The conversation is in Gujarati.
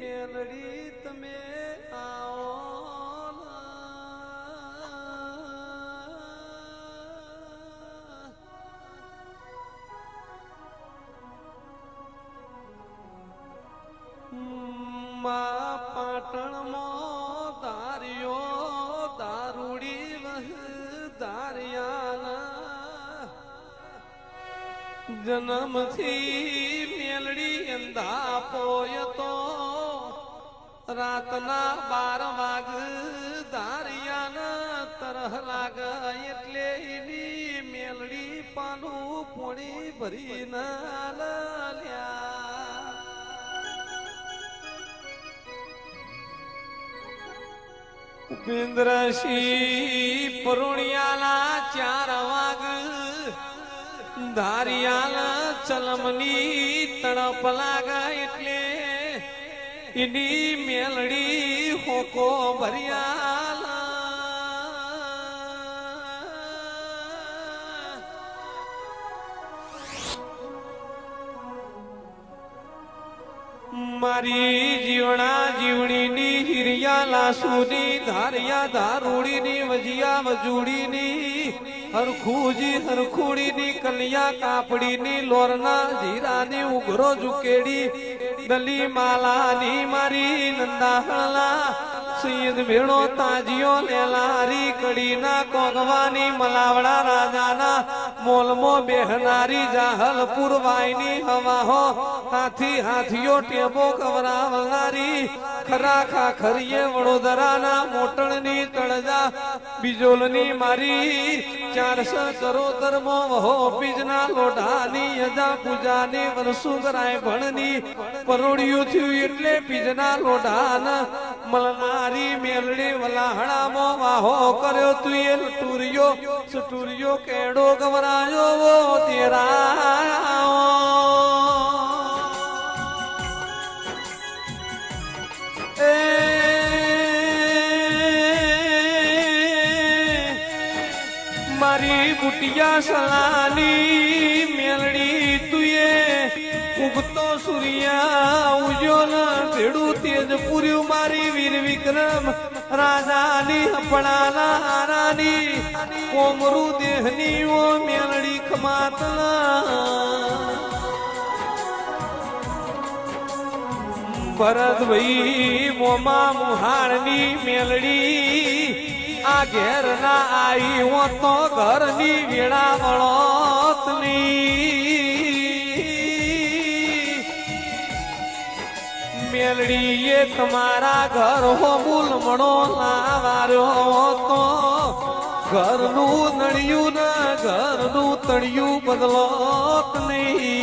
મેલડી તમે આવો મા પાટણમાં ધાર્યો દારૂડી વહ ધાર્યા જન્મથી મેલડી અંધા પોય તો રાતના 12 વાગ ધાર્યા તરહ લાગ એટલે એની મેલડી પાનું પોણી ભરી ના લ્યા ઉપેન્દ્રસિંહ પરુણિયાલા 4 વાગ ધારિયાલા ચલમની તડપ લાગા એટલે એની મેલડી હોકો ભરિયાલા મારી જીવણા જીવણીની હિરિયા લાસુની ધારિયા ધારૂડીની વજિયા વજુડીની હરખુજી હરખુડીની કલિયા કાપડીની લોરના જીરાની ઉઘરો ઝુકેડી દલી માલાની મારી નંદાહળલા સૈયદ ભેણો તાજીઓ લેલારી કડીના કોગવાની મલાવડા રાજાના મોલમો બેહનારી જાહલપુર વાયની હવાહો હાથી હાથીઓ ટેબો કવરાવનારી ખરા ખાખરીએ વડોદરાના મોટણની તળજા બિજોલની મારી 400 કરોતરમો વહો બીજના લોઢાની યજા પૂજાની વરસુગરાય ભણની પરોડિયું થયું એટલે બીજના લોઢાન મલનારી મેલડી વલાહણામો વાહો કર્યો તું એ સટુરિયો કેડો ગવરાયો તેરા મારી બુટિયા સલાની મેલડી તુએ ઉગતો સૂર્યા ઉજ્જવલ ભેડું તેજ પૂર્યું મારી વીર વિક્રમ રાજાની હપણાના આરાની કોમરુ દેહની ઓ મેલડી ખમાતલા ભરતભાઈ મોમા મુહાણની મેલડી આ ઘેર ના આવી હો તો ઘરની વેળા વળોતની મેલડીએ તમારા ઘર હો મૂલમણો લાવાર્યો તો ઘરનું નળિયું ને ઘરનું તળિયું બદલોત નહીં